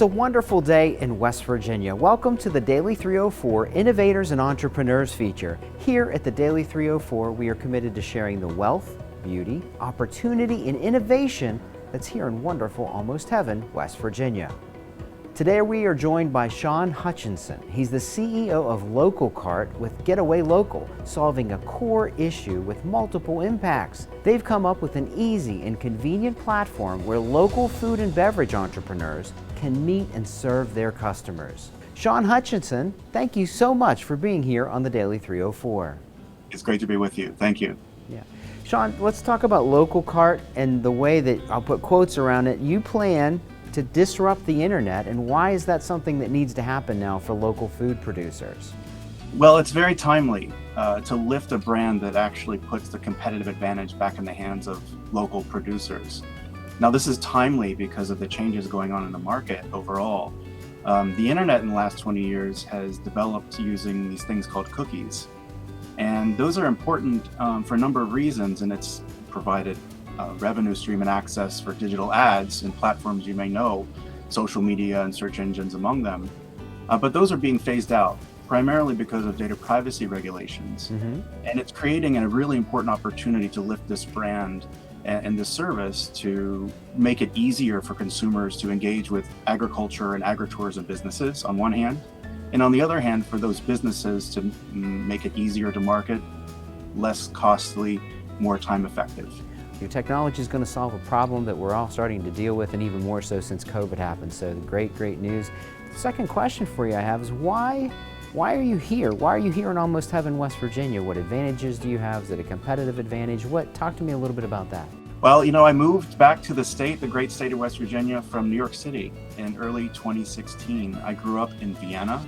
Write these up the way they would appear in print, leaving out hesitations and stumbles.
it's a wonderful day in West Virginia. Welcome to the Daily 304 Innovators and Entrepreneurs feature. Here at the Daily 304, we are committed to sharing the wealth, beauty, opportunity, and innovation that's here in wonderful Almost Heaven, West Virginia. Today we are joined by Shawn Hutchinson. He's the CEO of LocalCart with Getaway Local, solving a core issue with multiple impacts. They've come up with an easy and convenient platform where local food and beverage entrepreneurs can meet and serve their customers. Shawn Hutchinson, thank you so much for being here on the Daily 304. It's great to be with you. Thank you. Yeah. Shawn, let's talk about LocalCart and the way that, I'll put quotes around it, you plan to disrupt the internet, and why is that something that needs to happen now for local food producers? Well, it's very timely to lift a brand that actually puts the competitive advantage back in the hands of local producers. Now, this is timely because of the changes going on in the market overall. The internet in the last 20 years has developed using these things called cookies. And those are important for a number of reasons, and it's provided revenue stream and access for digital ads and platforms you may know, social media and search engines among them. But those are being phased out primarily because of data privacy regulations. And it's creating a really important opportunity to lift this brand and this service to make it easier for consumers to engage with agriculture and agritourism businesses on one hand, and on the other hand, for those businesses to make it easier to market, less costly, more time effective. Your technology is going to solve a problem that we're all starting to deal with, and even more so since COVID happened. So great news. The second question for you I have is why are you here? Why are you here in Almost Heaven, West Virginia? What advantages do you have? Is it a competitive advantage? Talk to me a little bit about that. Well, I moved back to the great state of West Virginia from New York City in early 2016. I grew up in Vienna,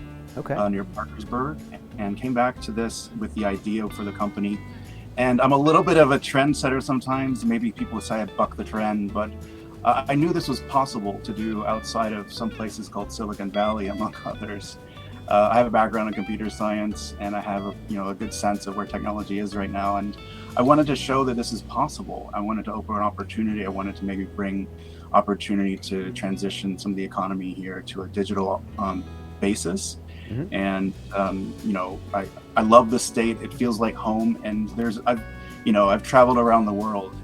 near Parkersburg, and came back to this with the idea for the company. And I'm a little bit of a trendsetter sometimes. Maybe people say I buck the trend, but I knew this was possible to do outside of some places called Silicon Valley, among others. I have a background in computer science, and I have a good sense of where technology is right now. And I wanted to show that this is possible. I wanted to open an opportunity. I wanted to maybe bring opportunity to transition some of the economy here to a digital basis. And I love the state. It feels like home. And I've traveled around the world,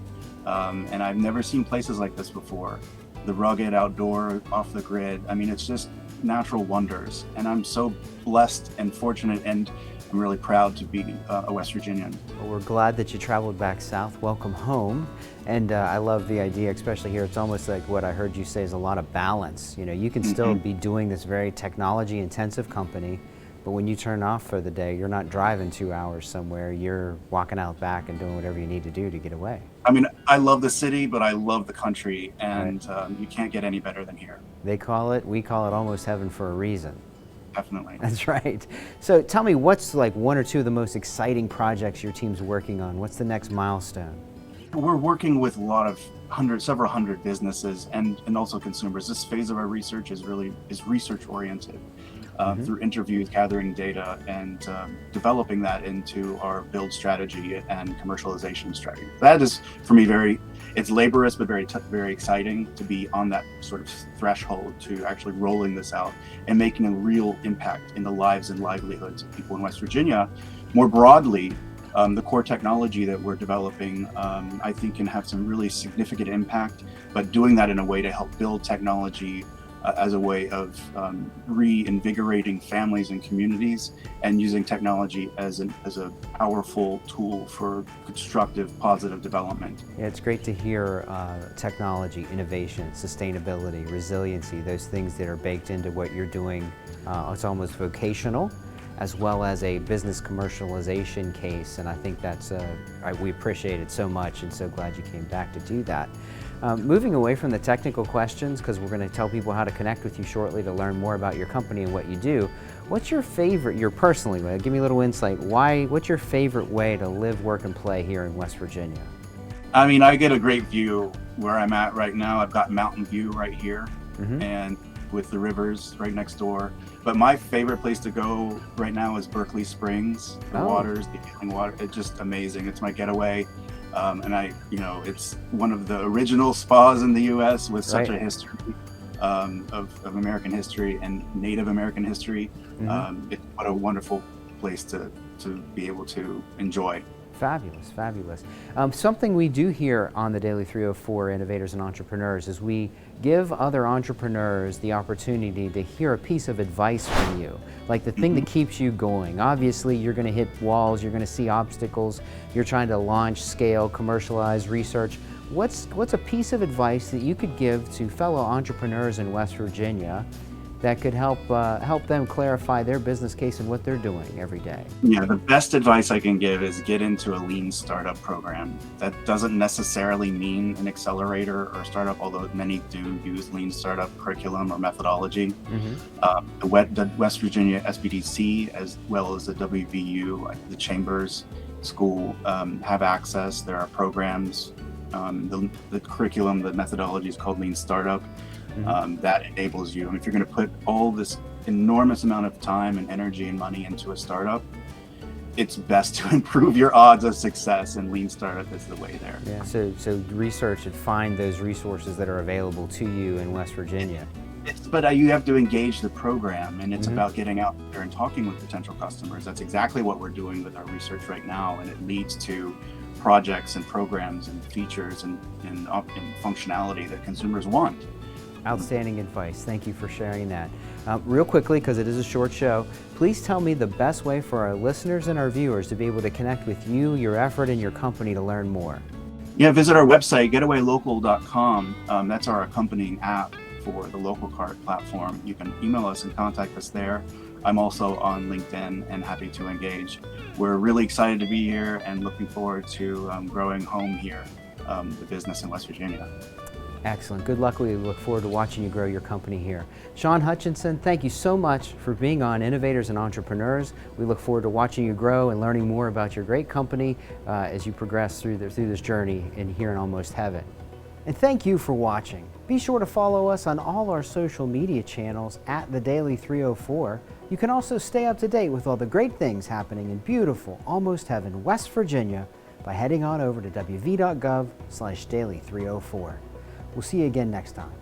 and I've never seen places like this before. The rugged outdoor, off the grid. I mean, it's just natural wonders. And I'm so blessed and fortunate, and I'm really proud to be a West Virginian. Well, we're glad that you traveled back south. Welcome home. And I love the idea, especially here. It's almost like what I heard you say is a lot of balance. You can still be doing this very technology intensive company, but when you turn off for the day, you're not driving 2 hours somewhere. You're walking out back and doing whatever you need to do to get away. I mean, I love the city, but I love the country, and you can't get any better than here. We call it Almost Heaven for a reason. Definitely. That's right. So tell me, what's like one or two of the most exciting projects your team's working on? What's the next milestone? We're working with several hundred businesses and also consumers. This phase of our research is research oriented, through interviews, gathering data, and developing that into our build strategy and commercialization strategy. That is, for me, it's laborious, but very exciting to be on that sort of threshold to actually rolling this out and making a real impact in the lives and livelihoods of people in West Virginia. More broadly, the core technology that we're developing, I think, can have some really significant impact, but doing that in a way to help build technology as a way of reinvigorating families and communities, and using technology as a powerful tool for constructive, positive development. Yeah, it's great to hear technology, innovation, sustainability, resiliency, those things that are baked into what you're doing. It's almost vocational, as well as a business commercialization case, and I think we appreciate it so much, and so glad you came back to do that. Moving away from the technical questions, because we're going to tell people how to connect with you shortly to learn more about your company and what you do. What's your favorite, give me a little insight, what's your favorite way to live, work, and play here in West Virginia? I mean, I get a great view where I'm at right now. I've got mountain view right here, and with the rivers right next door. But my favorite place to go right now is Berkeley Springs. The waters, the healing water, it's just amazing. It's my getaway. And it's one of the original spas in the U.S. with such a history. of American history and Native American history. It's what a wonderful place to be able to enjoy. Fabulous, fabulous. Something we do here on the Daily 304 Innovators and Entrepreneurs is we give other entrepreneurs the opportunity to hear a piece of advice from you, like the thing that keeps you going. Obviously, you're going to hit walls, you're going to see obstacles, you're trying to launch, scale, commercialize, research. What's a piece of advice that you could give to fellow entrepreneurs in West Virginia that could help them clarify their business case and what they're doing every day? Yeah, the best advice I can give is get into a lean startup program. That doesn't necessarily mean an accelerator or startup, although many do use lean startup curriculum or methodology. The West Virginia SBDC, as well as the WVU, the Chambers School, have access. There are programs. The curriculum, the methodology is called Lean Startup. That enables you. And if you're going to put all this enormous amount of time and energy and money into a startup, it's best to improve your odds of success, and Lean Startup is the way there. Yeah. So research and find those resources that are available to you in West Virginia. But you have to engage the program, and it's about getting out there and talking with potential customers. That's exactly what we're doing with our research right now, and it leads to projects and programs and features and functionality that consumers want. Outstanding advice. Thank you for sharing that. Real quickly, because it is a short show, please tell me the best way for our listeners and our viewers to be able to connect with you, your effort, and your company to learn more. Yeah, visit our website, getawaylocal.com. That's our accompanying app for the LocalCart platform. You can email us and contact us there. I'm also on LinkedIn and happy to engage. We're really excited to be here and looking forward to growing home here, the business in West Virginia. Excellent. Good luck. We look forward to watching you grow your company here. Shawn Hutchinson, thank you so much for being on Innovators and Entrepreneurs. We look forward to watching you grow and learning more about your great company as you progress through this journey in here in Almost Heaven. And thank you for watching. Be sure to follow us on all our social media channels at The Daily 304. You can also stay up to date with all the great things happening in beautiful Almost Heaven, West Virginia by heading on over to wv.gov/daily304. We'll see you again next time.